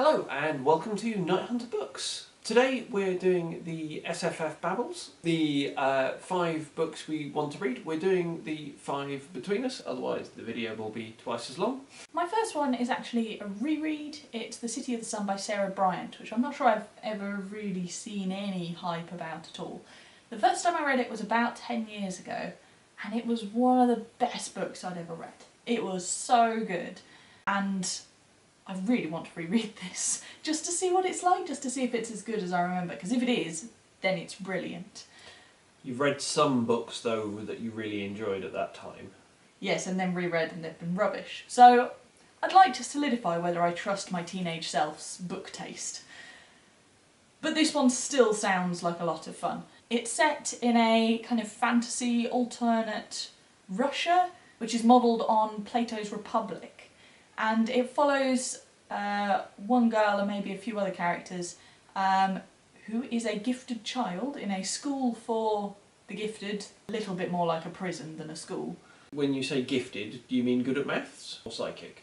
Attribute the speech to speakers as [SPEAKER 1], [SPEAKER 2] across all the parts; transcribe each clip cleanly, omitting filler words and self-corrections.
[SPEAKER 1] Hello and welcome to Night Hunter Books. Today we're doing the SFF Babbles, the 5 books we want to read. We're doing the 5 between us, otherwise the video will be twice as long.
[SPEAKER 2] My first one is actually a reread. It's The City of the Sun by Sarah Bryant, which I'm not sure I've ever really seen any hype about at all. The first time I read it was about 10 years ago, and it was one of the best books I'd ever read. It was so good, and I really want to reread this, just to see what it's like, just to see if it's as good as I remember, because if it is, then it's brilliant.
[SPEAKER 1] You've read some books though that you really enjoyed at that time.
[SPEAKER 2] Yes, and then reread and they've been rubbish. So I'd like to solidify whether I trust my teenage self's book taste. But this one still sounds like a lot of fun. It's set in a kind of fantasy alternate Russia, which is modelled on Plato's Republic. And it follows one girl and maybe a few other characters who is a gifted child in a school for the gifted, a little bit more like a prison than a school.
[SPEAKER 1] When you say gifted, do you mean good at maths or psychic?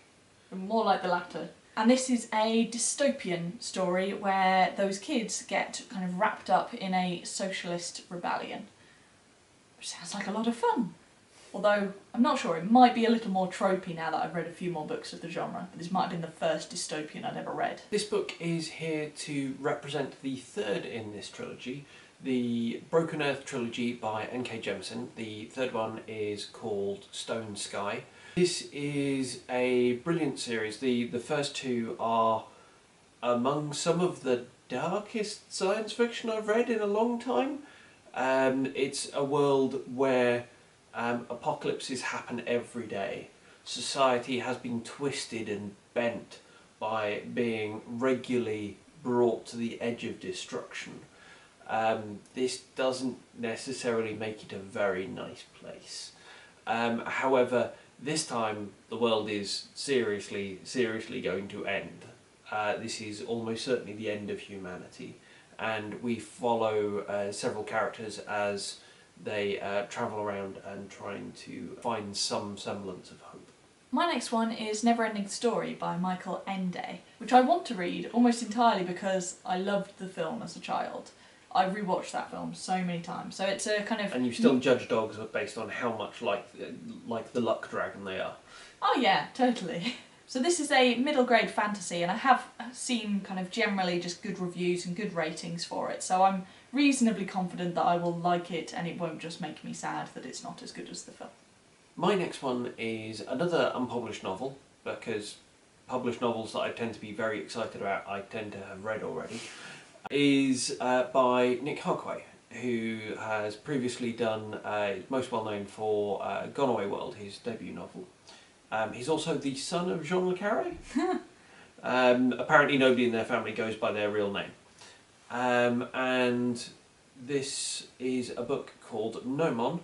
[SPEAKER 2] More like the latter. And this is a dystopian story where those kids get kind of wrapped up in a socialist rebellion. Which sounds like a lot of fun. Although, I'm not sure, it might be a little more tropey now that I've read a few more books of the genre, but this might have been the first dystopian I'd ever read.
[SPEAKER 1] This book is here to represent the third in this trilogy, the Broken Earth trilogy by N.K. Jemisin. The third one is called Stone Sky. This is a brilliant series. The first two are among some of the darkest science fiction I've read in a long time. It's a world where apocalypses happen every day. Society has been twisted and bent by being regularly brought to the edge of destruction. This doesn't necessarily make it a very nice place. However, this time the world is seriously going to end. This is almost certainly the end of humanity, and we follow several characters as they travel around and trying to find some semblance of hope.
[SPEAKER 2] My next one is Neverending Story by Michael Ende, which I want to read almost entirely because I loved the film as a child. I rewatched that film so many times, so it's a kind of...
[SPEAKER 1] And you still judge dogs based on how much like the luck dragon they are.
[SPEAKER 2] Oh yeah, totally. So this is a middle grade fantasy, and I have seen kind of generally just good reviews and good ratings for it, so I'm reasonably confident that I will like it and it won't just make me sad that it's not as good as the film.
[SPEAKER 1] My next one is another unpublished novel, because published novels that I tend to be very excited about I tend to have read already, is by Nick Harkaway, who has previously done, most well known for Gone Away World, his debut novel. He's also the son of Jean le Carré. Apparently nobody in their family goes by their real name. And this is a book called Gnomon,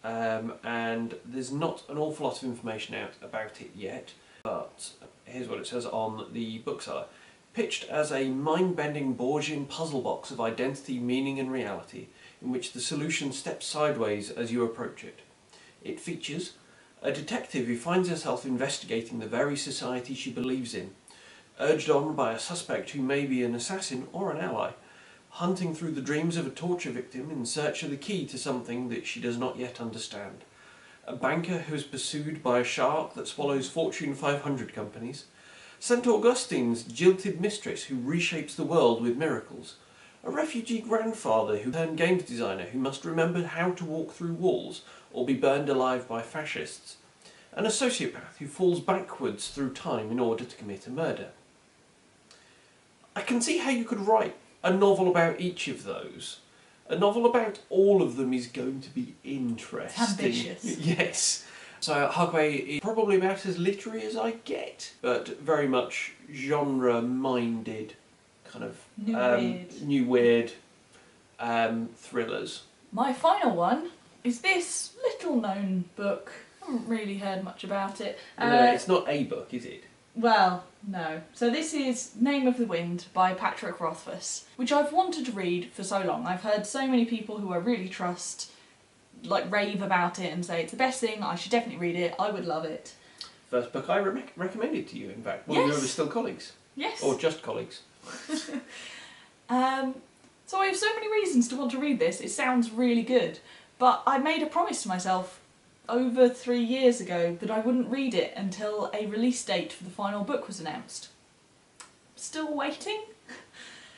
[SPEAKER 1] and there's not an awful lot of information out about it yet, but here's what it says on the bookseller. Pitched as a mind-bending Borgian puzzle box of identity, meaning and reality, in which the solution steps sideways as you approach it. It features a detective who finds herself investigating the very society she believes in, urged on by a suspect who may be an assassin or an ally, hunting through the dreams of a torture victim in search of the key to something that she does not yet understand. A banker who is pursued by a shark that swallows Fortune 500 companies. St. Augustine's jilted mistress who reshapes the world with miracles. A refugee grandfather who turned games designer who must remember how to walk through walls or be burned alive by fascists. An a sociopath who falls backwards through time in order to commit a murder. I can see how you could write a novel about each of those. A novel about all of them is going to be interesting.
[SPEAKER 2] Ambitious.
[SPEAKER 1] Yes. So Harkaway is probably about as literary as I get, but very much genre-minded, kind of new weird thrillers.
[SPEAKER 2] My final one is this little-known book. I haven't really heard much about it.
[SPEAKER 1] No, it's not a book, is it?
[SPEAKER 2] Well, no. So this is Name of the Wind by Patrick Rothfuss, which I've wanted to read for so long. I've heard so many people who I really trust rave about it and say it's the best thing, I should definitely read it, I would love it.
[SPEAKER 1] First book I recommended to you, in fact, when we were still colleagues.
[SPEAKER 2] Yes.
[SPEAKER 1] Or just colleagues.
[SPEAKER 2] So I have so many reasons to want to read this. It sounds really good. But I made a promise to myself over 3 years ago that I wouldn't read it until a release date for the final book was announced. Still waiting.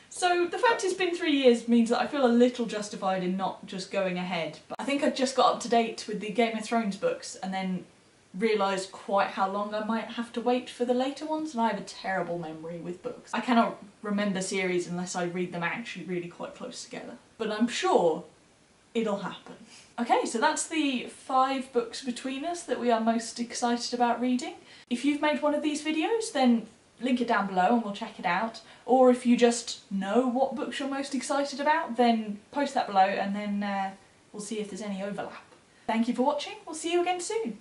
[SPEAKER 2] So the fact it's been 3 years means that I feel a little justified in not just going ahead. But I think I just got up to date with the Game of Thrones books and then realised quite how long I might have to wait for the later ones, and I have a terrible memory with books. I cannot remember series unless I read them actually really quite close together. But I'm sure it'll happen. Okay, so that's the 5 books between us that we are most excited about reading. If you've made one of these videos, then link it down below and we'll check it out. Or if you just know what books you're most excited about, then post that below and then we'll see if there's any overlap. Thank you for watching, we'll see you again soon.